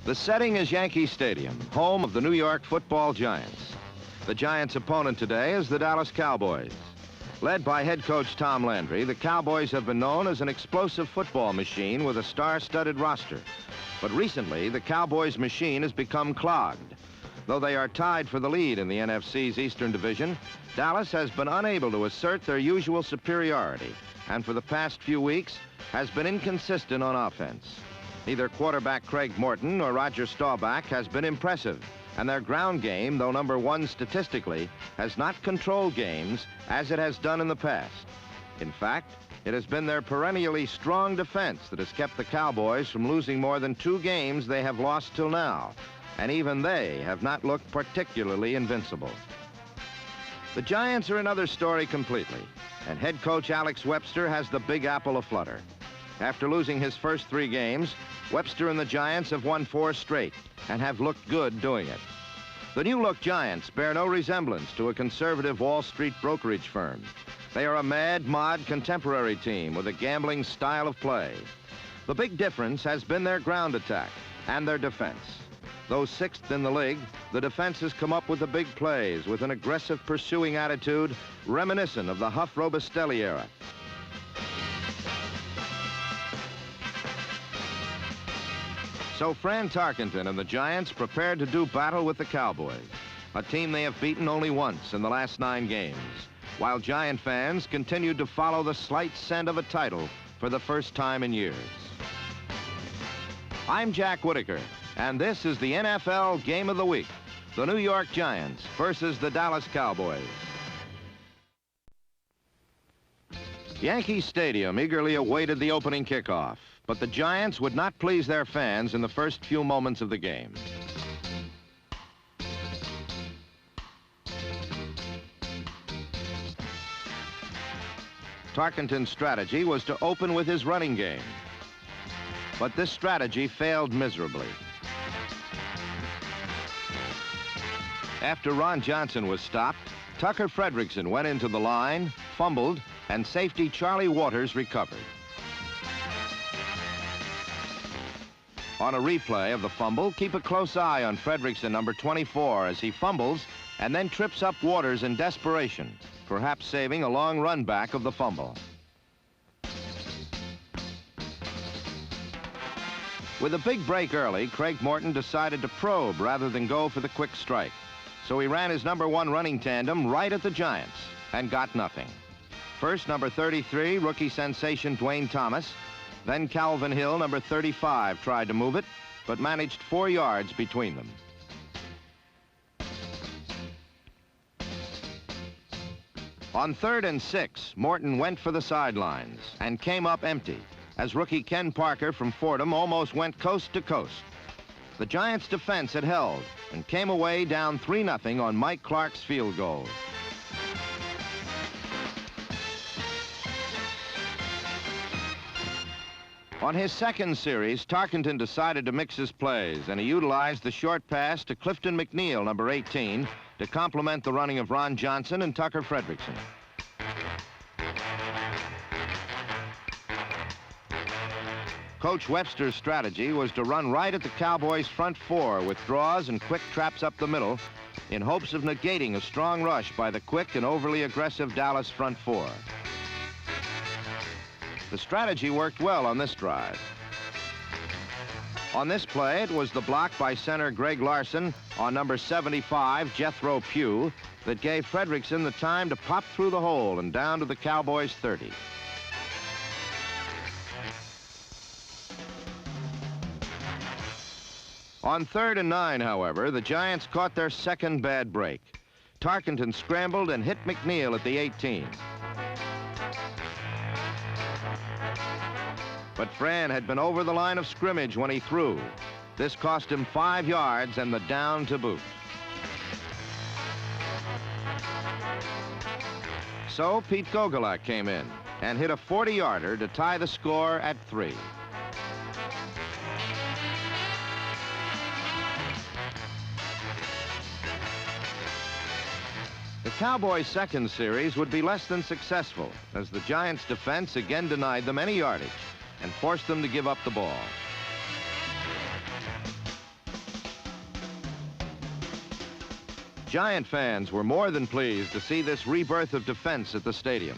The setting is Yankee Stadium, home of the New York Football Giants. The Giants' opponent today is the Dallas Cowboys. Led by head coach Tom Landry, the Cowboys have been known as an explosive football machine with a star-studded roster. But recently, the Cowboys' machine has become clogged. Though they are tied for the lead in the NFC's Eastern Division, Dallas has been unable to assert their usual superiority, and for the past few weeks has been inconsistent on offense. Neither quarterback Craig Morton nor Roger Staubach has been impressive, and their ground game, though number one statistically, has not controlled games as it has done in the past. In fact, it has been their perennially strong defense that has kept the Cowboys from losing more than 2 games they have lost till now, and even they have not looked particularly invincible. The Giants are another story completely, and head coach Alex Webster has the Big Apple aflutter. After losing his first 3 games, Webster and the Giants have won 4 straight and have looked good doing it. The new-look Giants bear no resemblance to a conservative Wall Street brokerage firm. They are a mad-mod contemporary team with a gambling style of play. The big difference has been their ground attack and their defense. Though 6th in the league, the defense has come up with the big plays with an aggressive pursuing attitude reminiscent of the Huff-Robustelli era. So Fran Tarkenton and the Giants prepared to do battle with the Cowboys, a team they have beaten only once in the last 9 games, while Giant fans continued to follow the slight scent of a title for the first time in years. I'm Jack Whitaker, and this is the NFL Game of the Week, the New York Giants versus the Dallas Cowboys. Yankee Stadium eagerly awaited the opening kickoff, but the Giants would not please their fans in the first few moments of the game. Tarkenton's strategy was to open with his running game, but this strategy failed miserably. After Ron Johnson was stopped, Tucker Fredrickson went into the line, fumbled, and safety Charlie Waters recovered. On a replay of the fumble, keep a close eye on Fredrickson, number 24, as he fumbles and then trips up Waters in desperation, perhaps saving a long run back of the fumble. With a big break early, Craig Morton decided to probe rather than go for the quick strike. So he ran his number 1 running tandem right at the Giants and got nothing. First, number 33, rookie sensation Dwayne Thomas. Then Calvin Hill, number 35, tried to move it, but managed 4 yards between them. On 3rd and 6, Morton went for the sidelines and came up empty, as rookie Ken Parker from Fordham almost went coast to coast. The Giants' defense had held and came away down 3-0 on Mike Clark's field goal. On his second series, Tarkenton decided to mix his plays, and he utilized the short pass to Clifton McNeil, number 18, to complement the running of Ron Johnson and Tucker Fredrickson. Coach Webster's strategy was to run right at the Cowboys' front 4 with draws and quick traps up the middle in hopes of negating a strong rush by the quick and overly aggressive Dallas front 4. The strategy worked well on this drive. On this play, it was the block by center Greg Larson on number 75, Jethro Pugh, that gave Fredrickson the time to pop through the hole and down to the Cowboys' 30. On 3rd and 9, however, the Giants caught their second bad break. Tarkenton scrambled and hit McNeil at the 18. But Fran had been over the line of scrimmage when he threw. This cost him 5 yards and the down to boot. So Pete Gogolak came in and hit a 40-yarder to tie the score at 3. The Cowboys' second series would be less than successful, as the Giants' defense again denied them any yardage and forced them to give up the ball. Giant fans were more than pleased to see this rebirth of defense at the stadium.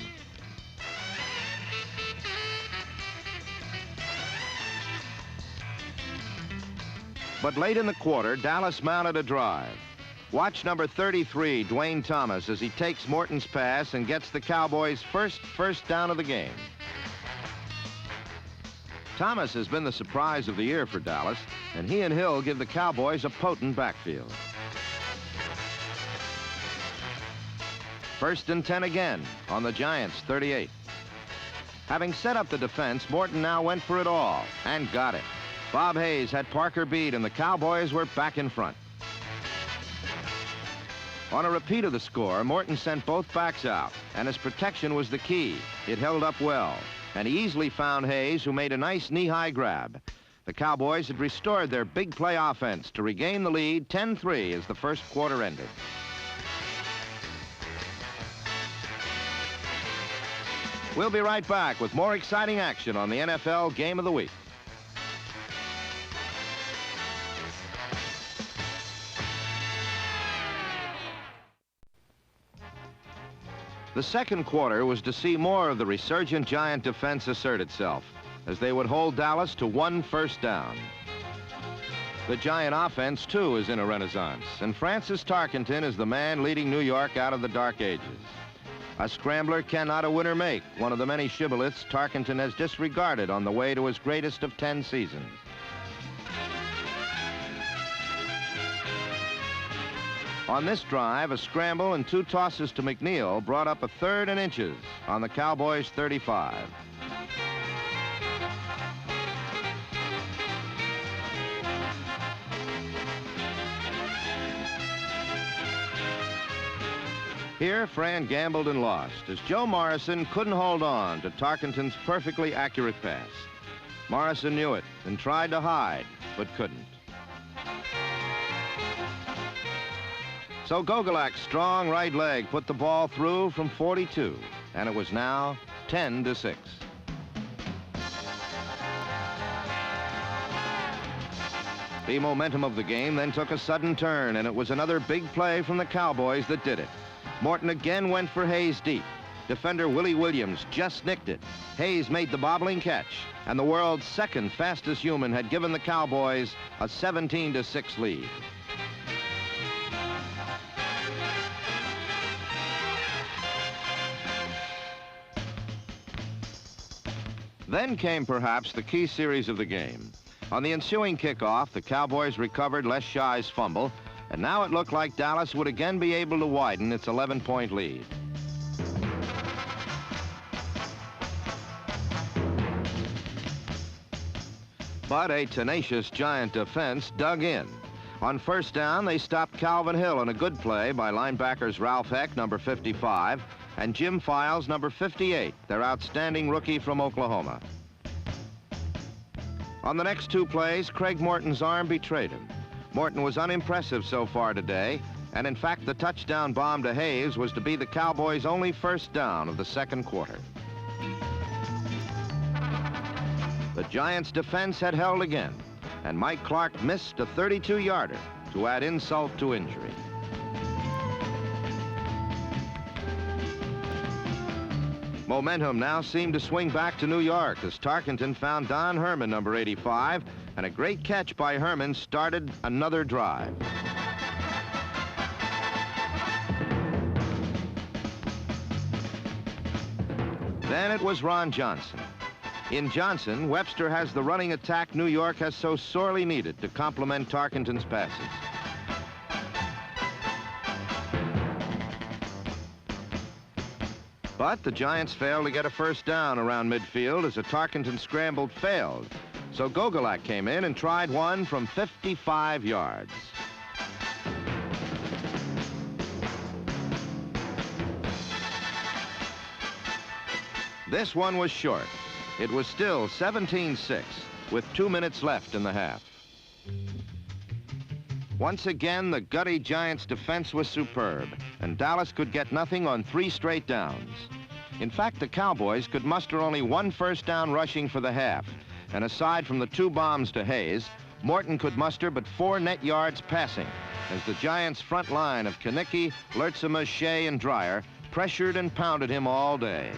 But late in the quarter, Dallas mounted a drive. Watch number 33, Dwayne Thomas, as he takes Morton's pass and gets the Cowboys' first down of the game. Thomas has been the surprise of the year for Dallas, and he and Hill give the Cowboys a potent backfield. 1st and 10 again on the Giants' 38. Having set up the defense, Morton now went for it all and got it. Bob Hayes had Parker beat, and the Cowboys were back in front. On a repeat of the score, Morton sent both backs out, and his protection was the key. It held up well, and he easily found Hayes, who made a nice knee-high grab. The Cowboys had restored their big play offense to regain the lead 10-3 as the first quarter ended. We'll be right back with more exciting action on the NFL Game of the Week. The second quarter was to see more of the resurgent Giant defense assert itself, as they would hold Dallas to 1 first down. The Giant offense, too, is in a renaissance, and Francis Tarkenton is the man leading New York out of the dark ages. A scrambler cannot a winner make, one of the many shibboleths Tarkenton has disregarded on the way to his greatest of 10 seasons. On this drive, a scramble and 2 tosses to McNeil brought up a 3rd and inches on the Cowboys' 35. Here, Fran gambled and lost, as Joe Morrison couldn't hold on to Tarkenton's perfectly accurate pass. Morrison knew it and tried to hide, but couldn't. So Gogolak's strong right leg put the ball through from 42, and it was now 10-6. The momentum of the game then took a sudden turn, and it was another big play from the Cowboys that did it. Morton again went for Hayes deep. Defender Willie Williams just nicked it. Hayes made the bobbling catch, and the world's second fastest human had given the Cowboys a 17-6 lead. Then came perhaps the key series of the game. On the ensuing kickoff, the Cowboys recovered Les Shy's fumble, and now it looked like Dallas would again be able to widen its 11-point lead. But a tenacious Giant defense dug in. On first down, they stopped Calvin Hill in a good play by linebackers Ralph Heck, number 55, and Jim Files, number 58, their outstanding rookie from Oklahoma. On the next 2 plays, Craig Morton's arm betrayed him. Morton was unimpressive so far today, and in fact, the touchdown bomb to Hayes was to be the Cowboys' only first down of the second quarter. The Giants' defense had held again, and Mike Clark missed a 32-yarder to add insult to injury. Momentum now seemed to swing back to New York as Tarkenton found Don Herman, number 85, and a great catch by Herman started another drive. Then it was Ron Johnson. In Johnson, Webster has the running attack New York has so sorely needed to complement Tarkenton's passes. But the Giants failed to get a first down around midfield as a Tarkenton scramble failed. So Gogolak came in and tried one from 55 yards. This one was short. It was still 17-6 with 2 minutes left in the half. Once again, the gutty Giants' defense was superb, and Dallas could get nothing on 3 straight downs. In fact, the Cowboys could muster only 1 first down rushing for the half, and aside from the 2 bombs to Hayes, Morton could muster but 4 net yards passing as the Giants' front line of Kanicki, Lertzema, Shea, and Dreyer pressured and pounded him all day.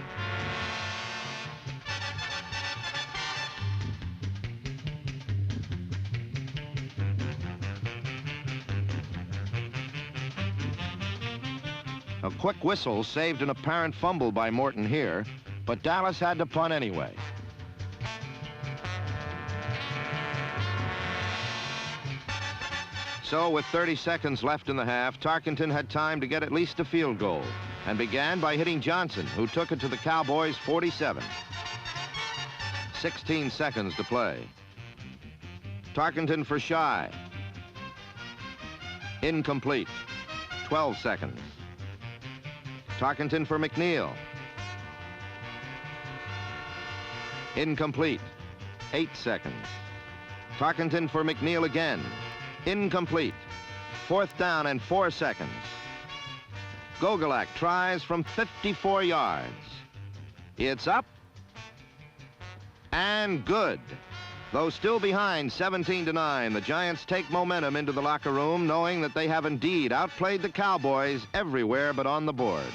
A quick whistle saved an apparent fumble by Morton here, but Dallas had to punt anyway. So with 30 seconds left in the half, Tarkenton had time to get at least a field goal and began by hitting Johnson, who took it to the Cowboys' 47. 16 seconds to play. Tarkenton for Shy. Incomplete. 12 seconds. Tarkenton for McNeil. Incomplete. 8 seconds. Tarkenton for McNeil again. Incomplete. 4th down and 4 seconds. Gogolak tries from 54 yards. It's up and good. Though still behind 17-9, the Giants take momentum into the locker room, knowing that they have indeed outplayed the Cowboys everywhere but on the board.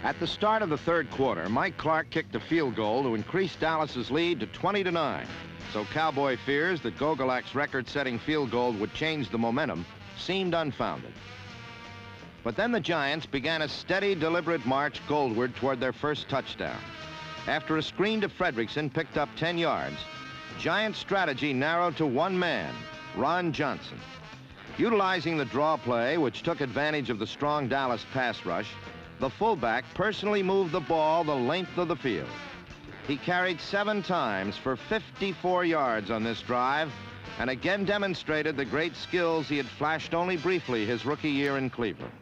At the start of the 3rd quarter, Mike Clark kicked a field goal to increase Dallas's lead to 20-9. So Cowboy fears that Gogolak's record-setting field goal would change the momentum seemed unfounded. But then the Giants began a steady, deliberate march goalward toward their first touchdown. After a screen to Fredrickson picked up 10 yards, Giants' strategy narrowed to one man, Ron Johnson. Utilizing the draw play, which took advantage of the strong Dallas pass rush, the fullback personally moved the ball the length of the field. He carried 7 times for 54 yards on this drive and again demonstrated the great skills he had flashed only briefly his rookie year in Cleveland.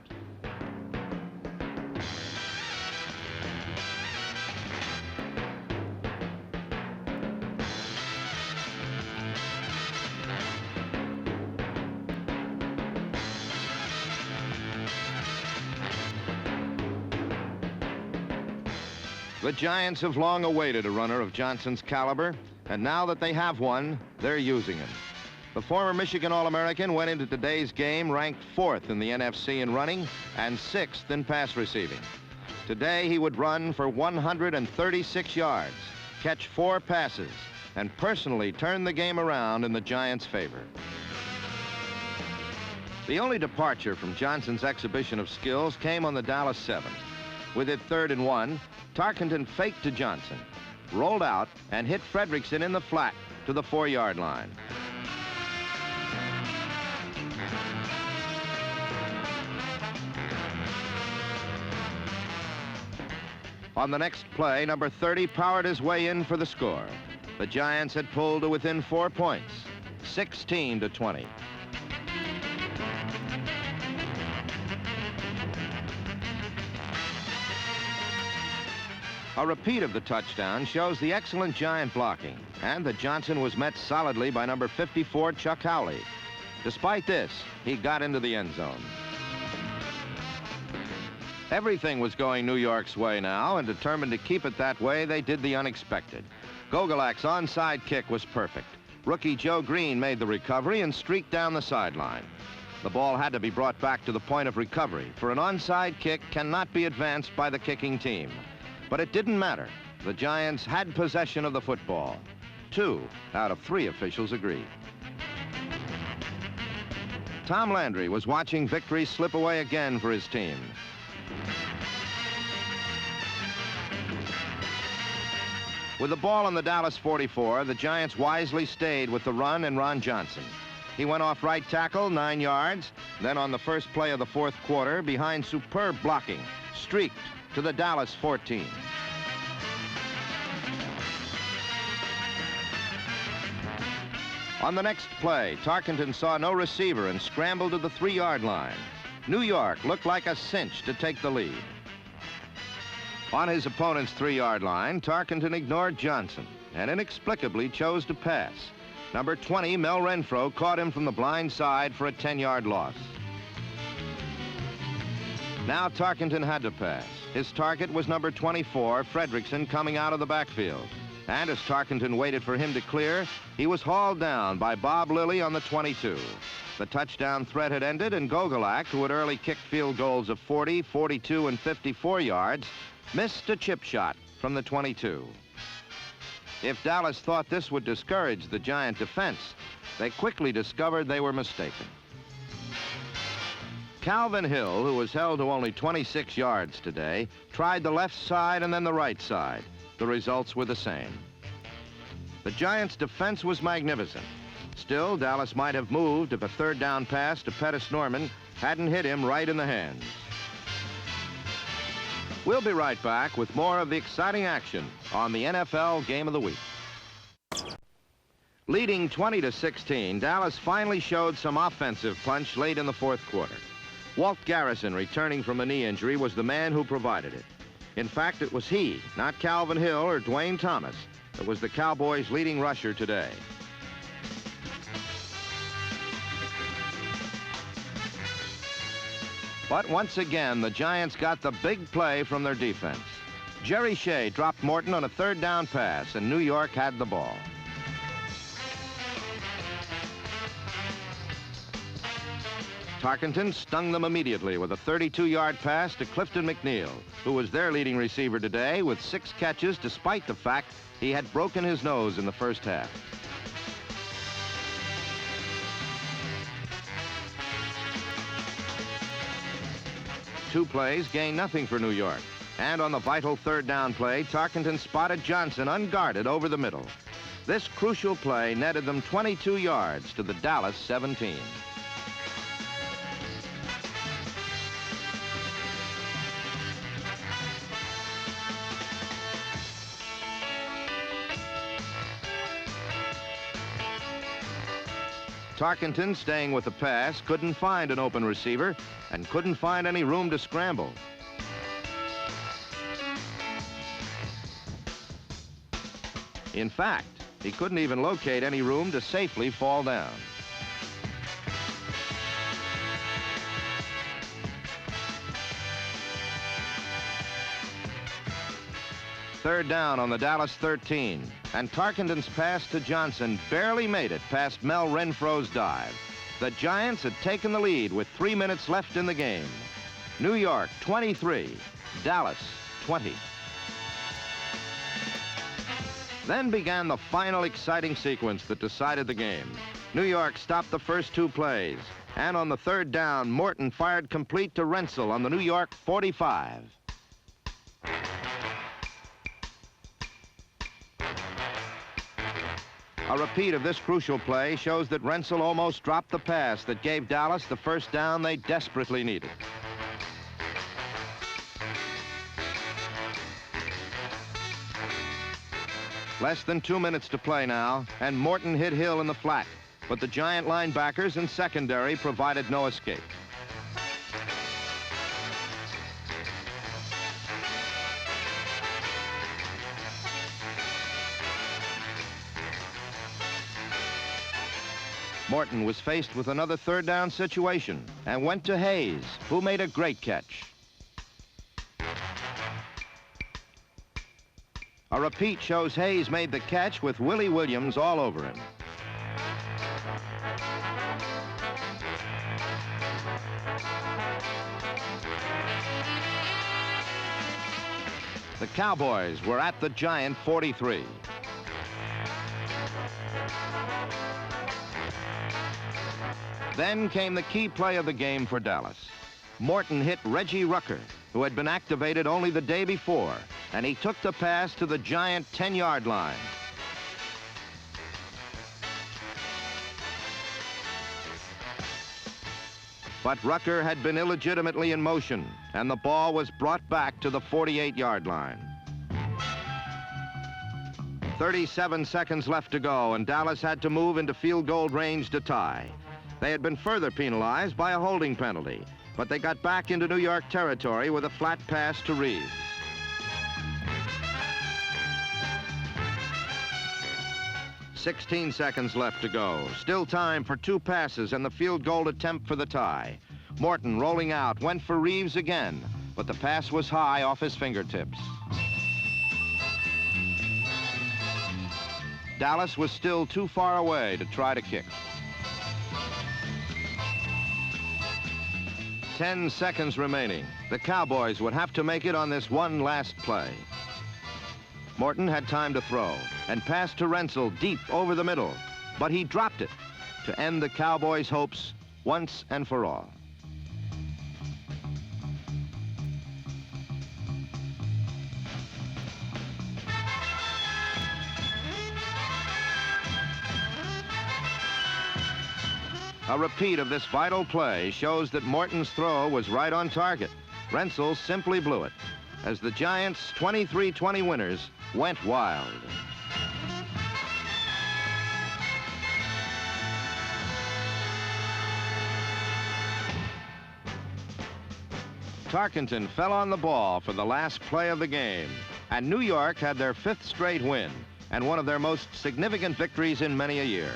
The Giants have long awaited a runner of Johnson's caliber, and now that they have one, they're using him. The former Michigan All-American went into today's game ranked 4th in the NFC in running and 6th in pass receiving. Today, he would run for 136 yards, catch 4 passes, and personally turn the game around in the Giants' favor. The only departure from Johnson's exhibition of skills came on the Dallas 7. With it 3rd and 1, Tarkenton faked to Johnson, rolled out, and hit Fredrickson in the flat to the 4-yard line. On the next play, number 30 powered his way in for the score. The Giants had pulled to within 4 points, 16-20. A repeat of the touchdown shows the excellent Giant blocking, and that Johnson was met solidly by number 54, Chuck Howley. Despite this, he got into the end zone. Everything was going New York's way now, and determined to keep it that way, they did the unexpected. Gogolak's onside kick was perfect. Rookie Joe Green made the recovery and streaked down the sideline. The ball had to be brought back to the point of recovery, for an onside kick cannot be advanced by the kicking team. But it didn't matter. The Giants had possession of the football. 2 out of 3 officials agreed. Tom Landry was watching victory slip away again for his team. With the ball on the Dallas 44, the Giants wisely stayed with the run and Ron Johnson. He went off right tackle, 9 yards. Then on the first play of the 4th quarter, behind superb blocking, streaked to the Dallas 14. On the next play, Tarkenton saw no receiver and scrambled to the 3-yard line. New York looked like a cinch to take the lead. On his opponent's 3-yard line, Tarkenton ignored Johnson and inexplicably chose to pass. Number 20, Mel Renfro, caught him from the blind side for a 10-yard loss. Now Tarkenton had to pass. His target was number 24, Fredrickson, coming out of the backfield. And as Tarkenton waited for him to clear, he was hauled down by Bob Lilly on the 22. The touchdown threat had ended, and Gogolak, who had early kicked field goals of 40, 42, and 54 yards, missed a chip shot from the 22. If Dallas thought this would discourage the Giant defense, they quickly discovered they were mistaken. Calvin Hill, who was held to only 26 yards today, tried the left side and then the right side. The results were the same. The Giants' defense was magnificent. Still, Dallas might have moved if a third down pass to Pettis Norman hadn't hit him right in the hands. We'll be right back with more of the exciting action on the NFL Game of the Week. Leading 20-16, Dallas finally showed some offensive punch late in the fourth quarter. Walt Garrison, returning from a knee injury, was the man who provided it. In fact, it was he, not Calvin Hill or Dwayne Thomas, that was the Cowboys' leading rusher today. But once again, the Giants got the big play from their defense. Jerry Shea dropped Morton on a third down pass, and New York had the ball. Tarkenton stung them immediately with a 32-yard pass to Clifton McNeil, who was their leading receiver today with 6 catches despite the fact he had broken his nose in the first half. Two plays gained nothing for New York. And on the vital third down play, Tarkenton spotted Johnson unguarded over the middle. This crucial play netted them 22 yards to the Dallas 17. Tarkenton, staying with the pass, couldn't find an open receiver and couldn't find any room to scramble. In fact, he couldn't even locate any room to safely fall down. Third down on the Dallas 13, and Tarkenton's pass to Johnson barely made it past Mel Renfro's dive. The Giants had taken the lead with 3 minutes left in the game. New York 23, Dallas 20. Then began the final exciting sequence that decided the game. New York stopped the first 2 plays, and on the third down, Morton fired complete to Rensel on the New York 45. A repeat of this crucial play shows that Rensel almost dropped the pass that gave Dallas the first down they desperately needed. Less than 2 minutes to play now, and Morton hit Hill in the flat, but the Giant linebackers and secondary provided no escape. Morton was faced with another third down situation and went to Hayes, who made a great catch. A repeat shows Hayes made the catch with Willie Williams all over him. The Cowboys were at the Giant 43. Then came the key play of the game for Dallas. Morton hit Reggie Rucker, who had been activated only the day before, and he took the pass to the Giant 10-yard line. But Rucker had been illegitimately in motion, and the ball was brought back to the 48-yard line. 37 seconds left to go, and Dallas had to move into field goal range to tie. They had been further penalized by a holding penalty, but they got back into New York territory with a flat pass to Reeves. "16 seconds left to go. Still time for 2 passes and the field goal attempt for the tie. Morton, rolling out, went for Reeves again, but the pass was high off his fingertips. Dallas was still too far away to try to kick. 10 seconds remaining. The Cowboys would have to make it on this one last play. Morton had time to throw and passed to Renzel deep over the middle, but he dropped it to end the Cowboys' hopes once and for all. A repeat of this vital play shows that Morton's throw was right on target. Renzel simply blew it as the Giants' 23-20 winners went wild. Tarkenton fell on the ball for the last play of the game, and New York had their 5th straight win and one of their most significant victories in many a year.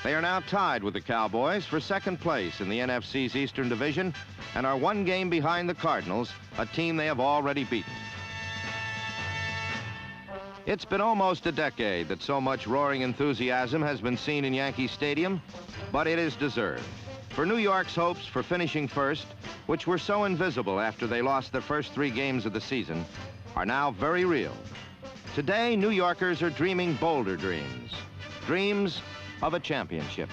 They are now tied with the Cowboys for 2nd place in the NFC's Eastern Division and are 1 game behind the Cardinals, a team they have already beaten. It's been almost a decade that so much roaring enthusiasm has been seen in Yankee Stadium, but it is deserved. For New York's hopes for finishing first, which were so invisible after they lost their first 3 games of the season, are now very real. Today, New Yorkers are dreaming bolder dreams. Dreams of a championship.